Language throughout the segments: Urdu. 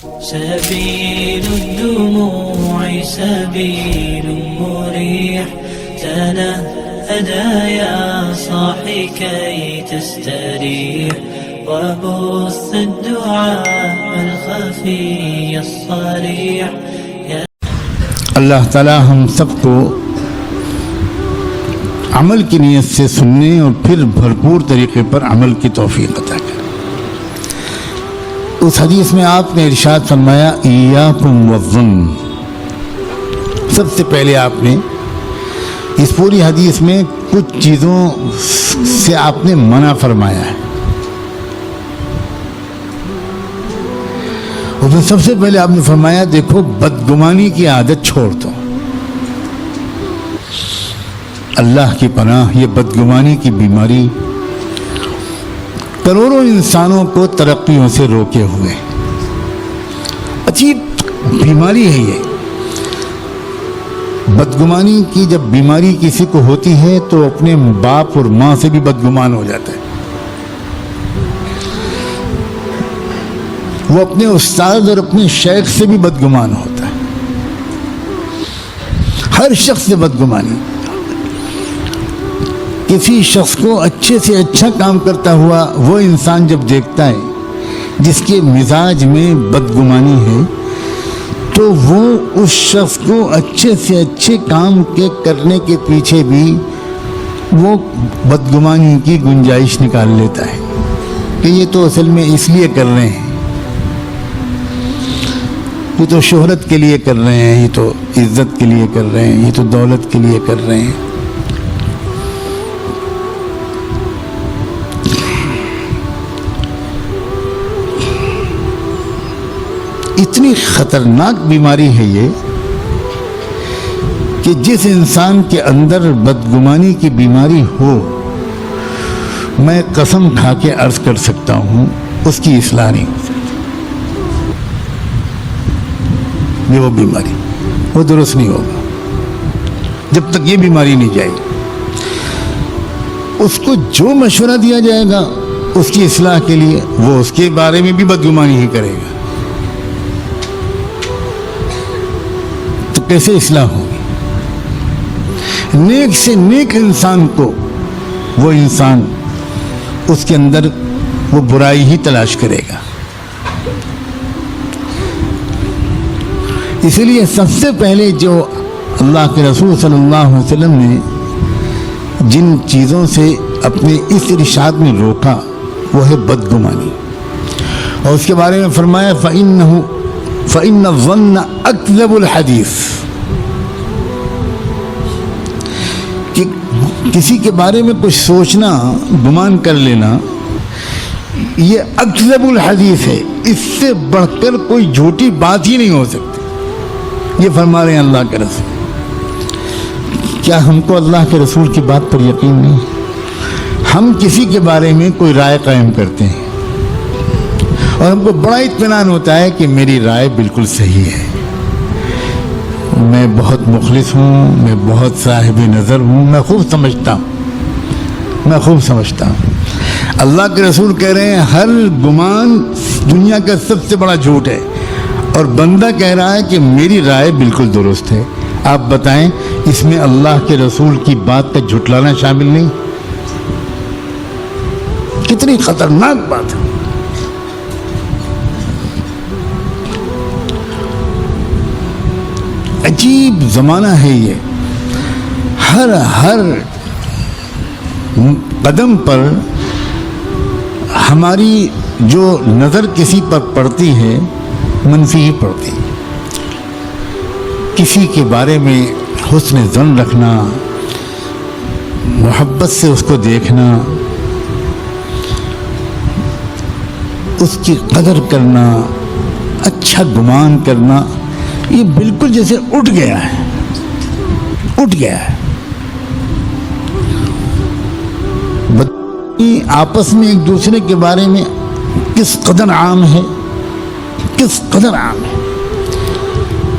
سبيل الدموع سبيل مريح تنهدى يا صاحي كي تستريح وبث الدعاء الخفي الصريح. اللہ تعالی ہم سب کو عمل کی نیت سے سننے اور پھر بھرپور طریقے پر عمل کی توفیق عطا کرے. اس حدیث میں آپ نے ارشاد فرمایا ایاکم والظن. سب سے پہلے آپ نے اس پوری حدیث میں کچھ چیزوں سے آپ نے منع فرمایا ہے. اور پھر سب سے پہلے آپ نے فرمایا دیکھو بدگمانی کی عادت چھوڑ دو. اللہ کی پناہ یہ بدگمانی کی بیماری کروڑوں انسانوں کو ترقیوں سے روکے ہوئے. عجیب بیماری ہے یہ. بدگمانی کی جب بیماری کسی کو ہوتی ہے تو اپنے باپ اور ماں سے بھی بدگمان ہو جاتا ہے. وہ اپنے استاد اور اپنے شیخ سے بھی بدگمان ہوتا ہے. ہر شخص سے بدگمانی. کسی شخص کو اچھے سے اچھا کام کرتا ہوا وہ انسان جب دیکھتا ہے جس کے مزاج میں بدگمانی ہے تو وہ اس شخص کو اچھے سے اچھے کام کے کرنے کے پیچھے بھی وہ بدگمانی کی گنجائش نکال لیتا ہے کہ یہ تو اصل میں اس لیے کر رہے ہیں, یہ تو شہرت کے لیے کر رہے ہیں, یہ تو عزت کے لیے کر رہے ہیں, یہ تو دولت کے لیے کر رہے ہیں. اتنی خطرناک بیماری ہے یہ کہ جس انسان کے اندر بدگمانی کی بیماری ہو میں قسم کھا کے عرض کر سکتا ہوں اس کی اصلاح نہیں ہو سکتی. یہ وہ بیماری وہ درست نہیں ہوگا جب تک یہ بیماری نہیں جائے گی. اس کو جو مشورہ دیا جائے گا اس کی اصلاح کے لیے وہ اس کے بارے میں بھی بدگمانی ہی کرے گا. تو کیسے اصلاح ہوگی؟ نیک سے نیک انسان کو وہ انسان اس کے اندر وہ برائی ہی تلاش کرے گا. اسی لیے سب سے پہلے جو اللہ کے رسول صلی اللہ علیہ وسلم نے جن چیزوں سے اپنے اس ارشاد میں روکا وہ ہے بدگمانی. اور اس کے بارے میں فرمایا فَإِنَّ الظَّنَّ أَكْذَبُ الْحَدِيثِ کہ کسی کے بارے میں کچھ سوچنا گمان کر لینا یہ اکذب الحدیث ہے. اس سے بڑھ کر کوئی جھوٹی بات ہی نہیں ہو سکتی. یہ فرما رہے ہیں اللہ کے رسول. کیا ہم کو اللہ کے رسول کی بات پر یقین نہیں؟ ہم کسی کے بارے میں کوئی رائے قائم کرتے ہیں اور ہم کو بڑا اطمینان ہوتا ہے کہ میری رائے بالکل صحیح ہے, میں بہت مخلص ہوں, میں بہت صاحب نظر ہوں, میں خوب سمجھتا ہوں. اللہ کے رسول کہہ رہے ہیں ہر گمان دنیا کا سب سے بڑا جھوٹ ہے اور بندہ کہہ رہا ہے کہ میری رائے بالکل درست ہے. آپ بتائیں اس میں اللہ کے رسول کی بات کا جھٹلانا شامل نہیں؟ کتنی خطرناک بات ہے. عجیب زمانہ ہے یہ. ہر قدم پر ہماری جو نظر کسی پر پڑتی ہے منفی ہی پڑتی. کسی کے بارے میں حسن ظن رکھنا, محبت سے اس کو دیکھنا, اس کی قدر کرنا, اچھا گمان کرنا, یہ بالکل جیسے اٹھ گیا ہے. آپس میں ایک دوسرے کے بارے میں کس قدر عام ہے.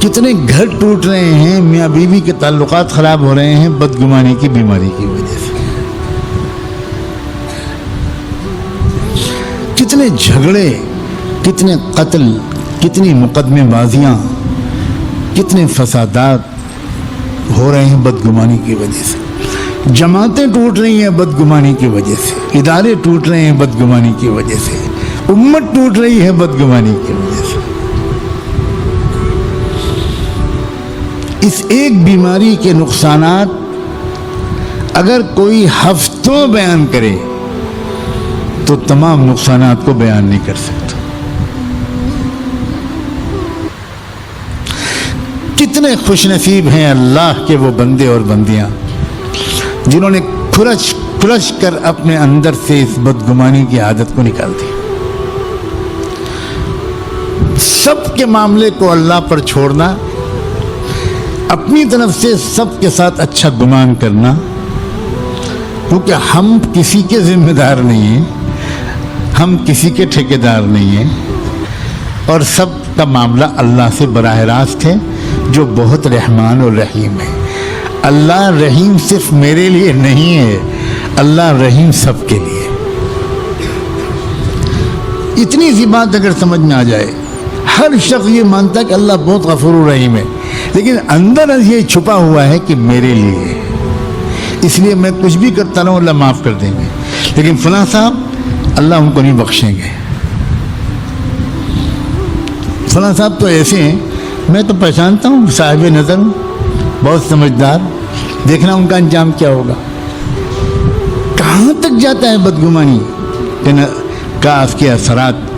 کتنے گھر ٹوٹ رہے ہیں, میاں بیوی کے تعلقات خراب ہو رہے ہیں بدگمانی کی بیماری کی وجہ سے. کتنے جھگڑے, کتنے قتل, کتنی مقدمے بازیاں، کتنے فسادات ہو رہے ہیں بدگمانی کی وجہ سے، جماعتیں ٹوٹ رہی ہیں بدگمانی کی وجہ سے، ادارے ٹوٹ رہے ہیں بدگمانی کی وجہ سے، امت ٹوٹ رہی ہے بدگمانی کی وجہ سے۔ اس ایک بیماری کے نقصانات اگر کوئی ہفتوں بیان کرے تو تمام نقصانات کو بیان نہیں کر سکتا۔ کتنے خوش نصیب ہیں اللہ کے وہ بندے اور بندیاں جنہوں نے کھلچ کر اپنے اندر سے اس بدگمانی کی عادت کو نکال دی۔ سب کے معاملے کو اللہ پر چھوڑنا، اپنی طرف سے سب کے ساتھ اچھا گمان کرنا، کیونکہ ہم کسی کے ذمہ دار نہیں ہیں، ہم کسی کے ٹھیکیدار نہیں ہیں، اور سب کا معاملہ اللہ سے براہ راست ہے جو بہت رحمان اور رحیم ہے۔ اللہ رحیم صرف میرے لیے نہیں ہے، اللہ رحیم سب کے لیے۔ اتنی سی بات اگر سمجھ میں آ جائے، ہر شخص یہ مانتا ہے کہ اللہ بہت غفور و رحیم ہے، لیکن اندر یہ چھپا ہوا ہے کہ میرے لیے ہے، اس لیے میں کچھ بھی کرتا رہوں اللہ معاف کر دیں گے، لیکن فلاں صاحب اللہ ان کو نہیں بخشیں گے، فلاں صاحب تو ایسے ہیں، میں تو پہچانتا ہوں، صاحب نظر ہوں، بہت سمجھدار، دیکھنا ان کا انجام کیا ہوگا۔ کہاں تک جاتا ہے بدگمانی کا اس کے اثرات۔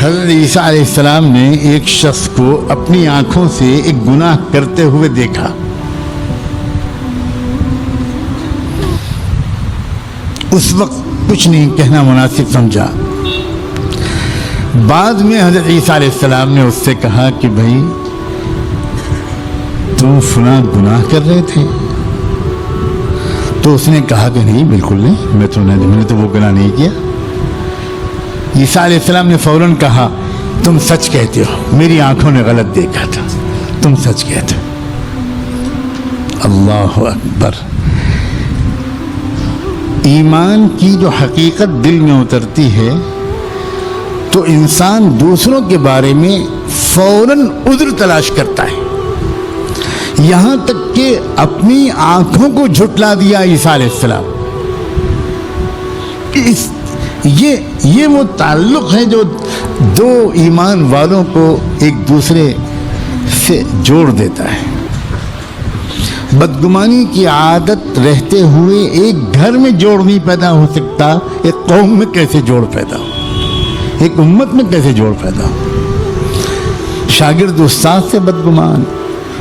حضرت عیسیٰ علیہ السلام نے ایک شخص کو اپنی آنکھوں سے ایک گناہ کرتے ہوئے دیکھا، اس وقت کچھ نہیں کہنا مناسب سمجھا۔ بعد میں حضرت عیسیٰ علیہ السلام نے اس سے کہا کہ بھائی تم فلاں گناہ کر رہے تھے؟ تو اس نے کہا کہ نہیں، بالکل نہیں، میں نے تو وہ گناہ نہیں کیا۔ عیسیٰ علیہ السلام نے فوراً کہا تم سچ کہتے ہو، میری آنکھوں نے غلط دیکھا تھا، تم سچ کہتے ہو۔ اللہ اکبر۔ ایمان کی جو حقیقت دل میں اترتی ہے تو انسان دوسروں کے بارے میں فوراً عذر تلاش کرتا ہے، یہاں تک کہ اپنی آنکھوں کو جھٹلا دیا عیسیٰ علیہ السلام۔ یہ وہ تعلق ہے جو دو ایمان والوں کو ایک دوسرے سے جوڑ دیتا ہے۔ بدگمانی کی عادت رہتے ہوئے ایک گھر میں جوڑ نہیں پیدا ہو سکتا، ایک قوم میں کیسے جوڑ پیدا ہو، ایک امت میں کیسے جوڑ پیدا ہو۔ شاگرد استاد سے بدگمان،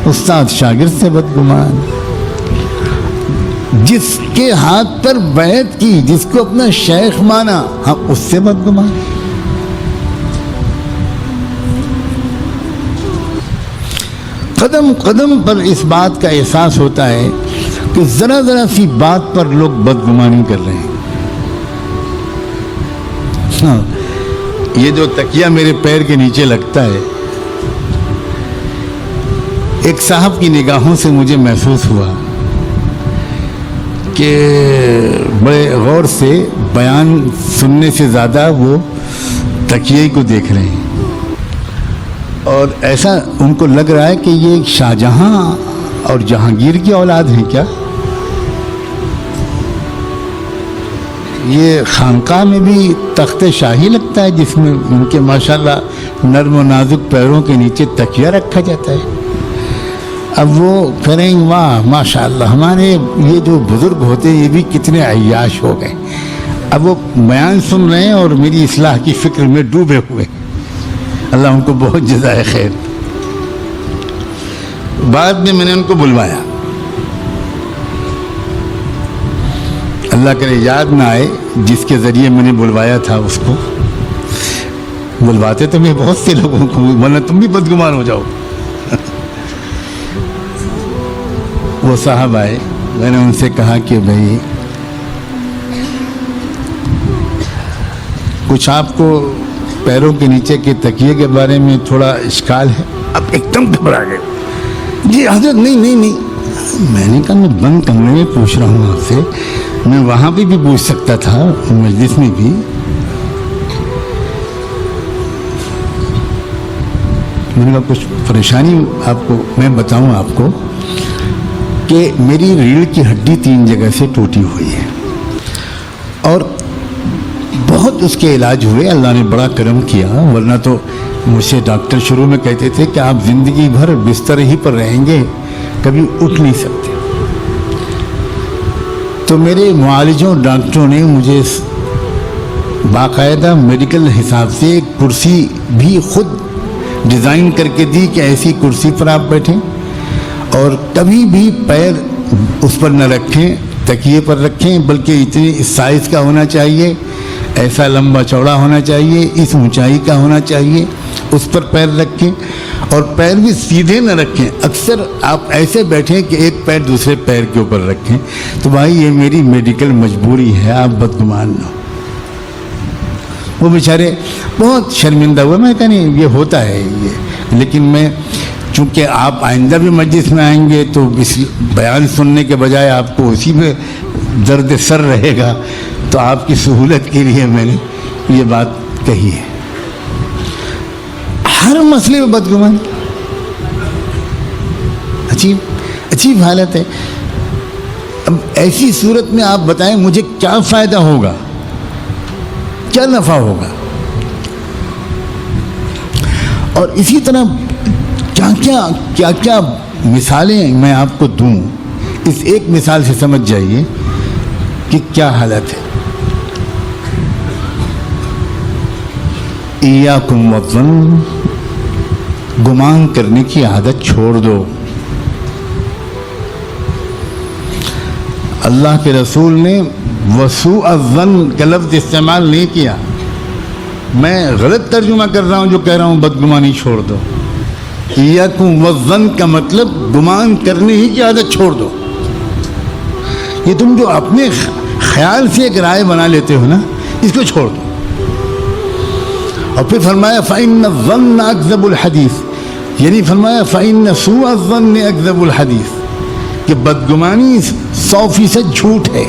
استاد شاگرد سے بدگمان، جس کے ہاتھ پر بیعت کی، جس کو اپنا شیخ مانا، ہم اس سے بدگمان۔ قدم قدم پر اس بات کا احساس ہوتا ہے کہ ذرا ذرا سی بات پر لوگ بدگمانی کر رہے ہیں۔ ہاں، یہ جو تکیہ میرے پیر کے نیچے لگتا ہے، ایک صاحب کی نگاہوں سے مجھے محسوس ہوا کہ بڑے غور سے بیان سننے سے زیادہ وہ تکیے کو دیکھ رہے ہیں، اور ایسا ان کو لگ رہا ہے کہ یہ شاہجہاں اور جہانگیر کی اولاد ہیں کیا؟ یہ خانقاہ میں بھی تخت شاہی لگتا ہے جس میں ان کے ماشاءاللہ نرم و نازک پیروں کے نیچے تکیہ رکھا جاتا ہے۔ اب وہ کریں واہ ماشاءاللہ، ہمارے یہ جو بزرگ ہوتے ہیں یہ بھی کتنے عیاش ہو گئے، اب وہ بیان سن رہے ہیں اور میری اصلاح کی فکر میں ڈوبے ہوئے، اللہ ان کو بہت جزائے خیر۔ بعد میں نے ان کو بلوایا، اللہ کرے یاد نہ آئے جس کے ذریعے میں نے بلوایا تھا اس کو، بلواتے تو میں بہت سے لوگوں کو، ورنہ تم بھی بدگمان ہو جاؤ۔ وہ صاحب آئے، میں نے ان سے کہا کہ بھائی کچھ آپ کو پیروں کے نیچے کے تکیے کے بارے میں تھوڑا اشکال ہے؟ اب ایک دم گھبرا گئے، جی حضرت نہیں۔ میں نے کہا میں بند کمرے میں پوچھ رہا ہوں آپ سے، میں وہاں پہ بھی پوچھ سکتا تھا مجلس میں بھی، میں نے کہا کچھ پریشانی آپ کو میں بتاؤں آپ کو کہ میری ریڑھ کی ہڈی 3 جگہ سے ٹوٹی ہوئی ہے اور بہت اس کے علاج ہوئے، اللہ نے بڑا کرم کیا، ورنہ تو مجھ سے ڈاکٹر شروع میں کہتے تھے کہ آپ زندگی بھر بستر ہی پر رہیں گے، کبھی اٹھ نہیں سکتے۔ تو میرے معالجوں ڈاکٹروں نے مجھے باقاعدہ میڈیکل حساب سے ایک کرسی بھی خود ڈیزائن کر کے دی کہ ایسی کرسی پر آپ بیٹھیں اور کبھی بھی پیر اس پر نہ رکھیں، تکیے پر رکھیں، بلکہ اتنی اس سائز کا ہونا چاہیے، ایسا لمبا چوڑا ہونا چاہیے، اس اونچائی کا ہونا چاہیے، اس پر پیر رکھیں اور پیر بھی سیدھے نہ رکھیں، اکثر آپ ایسے بیٹھیں کہ ایک پیر دوسرے پیر کے اوپر رکھیں۔ تو بھائی یہ میری میڈیکل مجبوری ہے، آپ بدگمان نہ ہو۔ وہ بیچارے بہت شرمندہ ہوئے، میں کہا نہیں یہ ہوتا ہے یہ، لیکن میں چونکہ آپ آئندہ بھی مجلس میں آئیں گے تو اس بیان سننے کے بجائے آپ کو اسی میں درد سر رہے گا، تو آپ کی سہولت کے لیے میں نے یہ بات کہی ہے۔ ہر مسئلے میں بدگمان، عجیب حالت ہے۔ اب ایسی صورت میں آپ بتائیں مجھے کیا فائدہ ہوگا، کیا نفع ہوگا؟ اور اسی طرح کیا کیا مثالیں میں آپ کو دوں، اس ایک مثال سے سمجھ جائیے کہ کیا حالت ہے۔ ایاکم والظن، گمان کرنے کی عادت چھوڑ دو۔ اللہ کے رسول نے وسوء الظن کا لفظ استعمال نہیں کیا، میں غلط ترجمہ کر رہا ہوں جو کہہ رہا ہوں بدگمانی چھوڑ دو۔ ایاکم والظن کا مطلب گمان کرنے ہی کی عادت چھوڑ دو۔ یہ تم جو اپنے خیال سے ایک رائے بنا لیتے ہو نا، اس کو چھوڑ دو۔ اور پھر فرمایا فَإِنَّ الظَّنَّ أَكْذَبُ الْحَدِيثِ، یعنی فرمایا فَإِنَّ سُوءَ الظَّنِّ أَكْذَبُ الْحَدِيثِ، کہ بدگمانی 100% جھوٹ ہے۔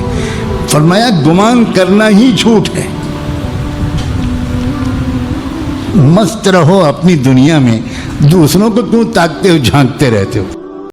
فرمایا گمان کرنا ہی جھوٹ ہے۔ مست رہو اپنی دنیا میں، دوسروں کو کیوں تاکتے ہو، جھانکتے رہتے ہو؟